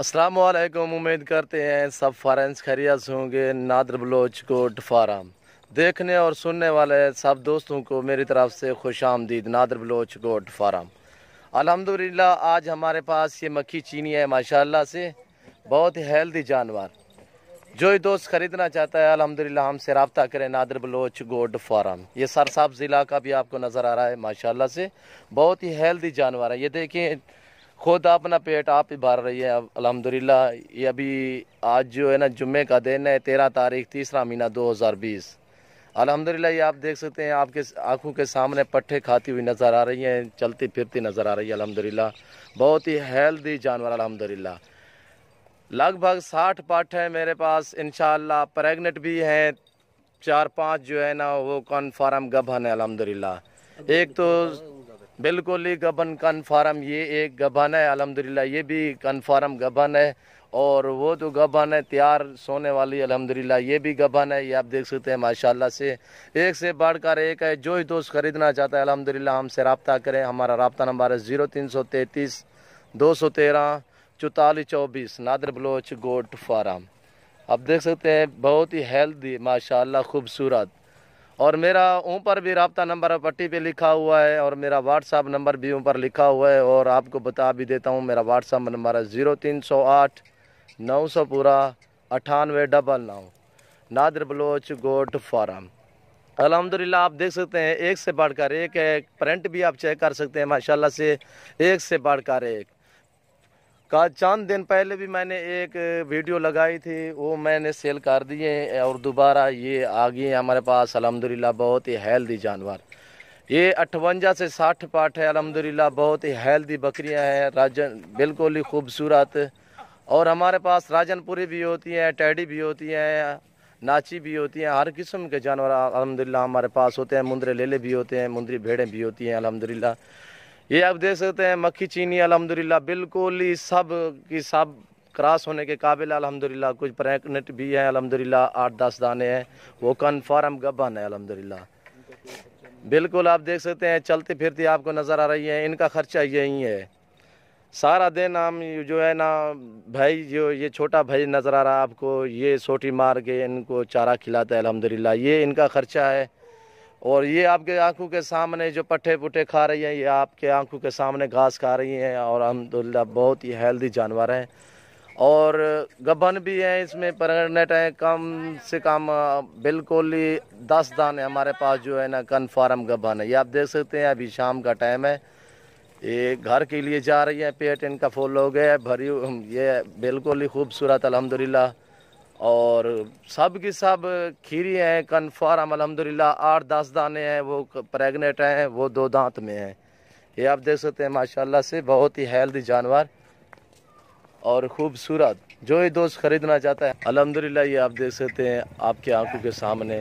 अस्सलाम वालेकुम। उम्मीद करते हैं सब फॉरेंस खैरियत से होंगे। नादर बलोच गोट फार्म देखने और सुनने वाले सब दोस्तों को मेरी तरफ से खुश आमदीद। नादर बलोच गोट फार्म अल्हम्दुलिल्लाह आज हमारे पास ये मक्खी चीनी है माशाल्लाह से, बहुत ही हेल्दी जानवर। जो ही दोस्त ख़रीदना चाहता है अल्हम्दुलिल्लाह हमसे रब्ता करें। नादर बलोच गोट फार्म ये सरसाब्ज़ इलाका भी आपको नज़र आ रहा है माशाल्लाह से, बहुत ही हेल्दी जानवर है। ये देखिए खुद अपना पेट आप ही भर रही है अल्हम्दुलिल्लाह। ये अभी आज जो है ना जुम्मे का दिन है, 13 तारीख 3रा महीना 2020। अल्हम्दुलिल्लाह ये आप देख सकते हैं, आपके आंखों के सामने पट्टे खाती हुई नज़र आ रही हैं, चलती फिरती नज़र आ रही है अल्हम्दुलिल्लाह। बहुत ही हेल्दी जानवर अल्हम्दुलिल्लाह। लगभग 60 पाठ है मेरे पास इंशाअल्लाह। प्रेग्नेंट भी हैं 4-5 जो है ना वो कन्फर्म गबन है अल्हम्दुलिल्लाह। एक तो बिल्कुल ही गबन कन्फर्म ये एक गबन है अल्हम्दुलिल्लाह, ये भी कन्फर्म गबन है। और वो जो गबन है तैयार सोने वाली अल्हम्दुलिल्लाह ये भी गबन है। ये आप देख सकते हैं माशाल्लाह से, एक से बढ़कर एक है। जो ही दोस्त ख़रीदना चाहता है अल्हम्दुलिल्लाह हमसे रब्ता करें। हमारा रब्ता नंबर है 0333 213 4424। नादर बलोच गोट फार्म आप देख सकते हैं, बहुत ही हेल्दी माशाल्लाह खूबसूरत। और मेरा ऊपर भी रब्ता नंबर पट्टी पे लिखा हुआ है और मेरा व्हाट्सअप नंबर भी ऊपर लिखा हुआ है। और आपको बता भी देता हूँ, मेरा व्हाट्सअप नंबर है 0308 900 पूरा 9899। नादर बलोच गोट फार्म अल्हम्दुलिल्लाह आप देख सकते हैं, एक से बढ़कर एक है। प्रिंट भी आप चेक कर सकते हैं माशाल्लाह से, एक से बढ़कर एक। का चंद दिन पहले भी मैंने एक वीडियो लगाई थी, वो मैंने सेल कर दिए और दोबारा ये आ गई हमारे पास अल्हम्दुलिल्लाह। बहुत ही हेल्दी जानवर, ये 58 से 60 पाठ है अल्हम्दुलिल्लाह। बहुत ही हेल्दी बकरियां हैं, राजन बिल्कुल ही खूबसूरत। और हमारे पास राजनपुरी भी होती हैं, टैडी भी होती हैं, नाची भी होती हैं, हर किस्म के जानवर अल्हम्दुलिल्लाह हमारे पास होते हैं। मुंदरे लेले भी होते हैं, मुंदरी भेड़ें भी होती हैं अल्हम्दुलिल्लाह। ये आप देख सकते हैं मक्खी चीनी अल्हम्दुलिल्लाह बिल्कुल ही सब की सब क्रॉस होने के काबिल अल्हम्दुलिल्लाह। कुछ प्रेग्नेंट भी हैं अल्हम्दुलिल्लाह, 8-10 दाने हैं, वो कन्फर्म गबन है अल्हम्दुलिल्लाह। बिल्कुल आप देख सकते हैं चलती फिरती आपको नज़र आ रही है। इनका खर्चा यही है सारा दिन। हम जो है ना भाई, जो ये छोटा भाई नज़र आ रहा है आपको, ये सोटी मार के इनको चारा खिलाता है अल्हम्दुलिल्लाह, ये इनका खर्चा है। और ये आपके आंखों के सामने जो पट्टे पुट्टे खा रही हैं, ये आपके आंखों के सामने घास खा रही हैं। और अल्हम्दुलिल्लाह बहुत ही हेल्दी जानवर हैं और गबन भी हैं, इसमें प्रेग्नेंट हैं। कम से कम बिल्कुल ही 10 दाने हमारे पास जो है ना कन्फर्म गबन है। ये आप देख सकते हैं अभी शाम का टाइम है, ये घर के लिए जा रही है, पेट इनका फुल हो गया है भरी। ये बिल्कुल ही खूबसूरत अल्हम्दुलिल्लाह। और सब की सब खीरी हैं कन्फर्म अल्हम्दुलिल्लाह। 8-10 दाने हैं, वो प्रेग्नेंट हैं, वो 2 दांत में हैं। ये आप देख सकते हैं माशाल्लाह से, बहुत ही हेल्दी जानवर और खूबसूरत। जो ही दोस्त ख़रीदना चाहता है अल्हम्दुलिल्लाह, ये आप देख सकते हैं आपके आंखों के सामने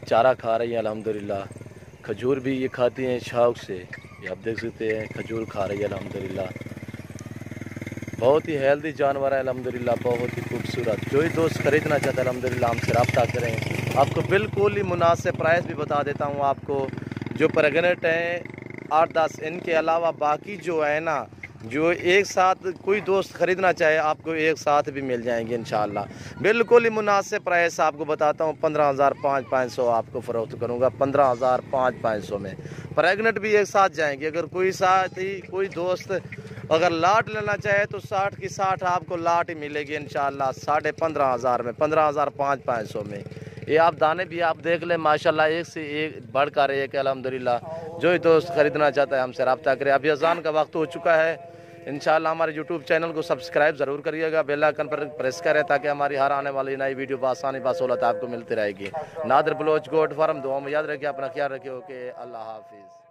चारा खा रही है अल्हम्दुलिल्लाह। खजूर भी ये खाती हैं शौक से, ये आप देख सकते हैं खजूर खा रही है अल्हम्दुलिल्लाह। बहुत ही हेल्दी जानवर है अल्हम्दुलिल्लाह, बहुत ही खूबसूरत। जो ही दोस्त ख़रीदना चाहता है अल्हम्दुलिल्लाह हमसे रब्ता करें। आपको बिल्कुल ही मुनासिब प्राइस भी बता देता हूँ आपको। जो प्रेग्नेंट हैं 8-10, इनके अलावा बाकी जो है ना, जो एक साथ कोई दोस्त ख़रीदना चाहे आपको एक साथ भी मिल जाएंगे इंशाअल्लाह। बिल्कुल ही मुनासिब प्राइस आपको बताता हूँ, 15,500 आपको फ़रोख्त करूँगा। 15,500 में प्रेग्नेंट भी एक साथ जाएंगे। अगर कोई साथ ही कोई दोस्त अगर लाट लेना चाहे तो 60 की 60 आपको लाट ही मिलेगी इंशाअल्लाह 15,500 में, 15,500 में। ये आप दाने भी आप देख लें माशाल्लाह, एक से एक बढ़कर एक अल्हम्दुलिल्लाह। जो ही दोस्त ख़रीदना चाहता है हमसे रब्ता करे। अभी अज़ान का वक्त हो चुका है। इंशाअल्लाह हमारे यूट्यूब चैनल को सब्सक्राइब ज़रूर करिएगा, बेल आइकन पर प्रेस करें ताकि हमारी हर आने वाली नई वीडियो बआसानी बासहूलत आपको मिलती रहेगी। नादर बलोच गोट फार्म दुआ में याद रखिए, अपना ख्याल रखिए। ओके, अल्लाह हाफिज़।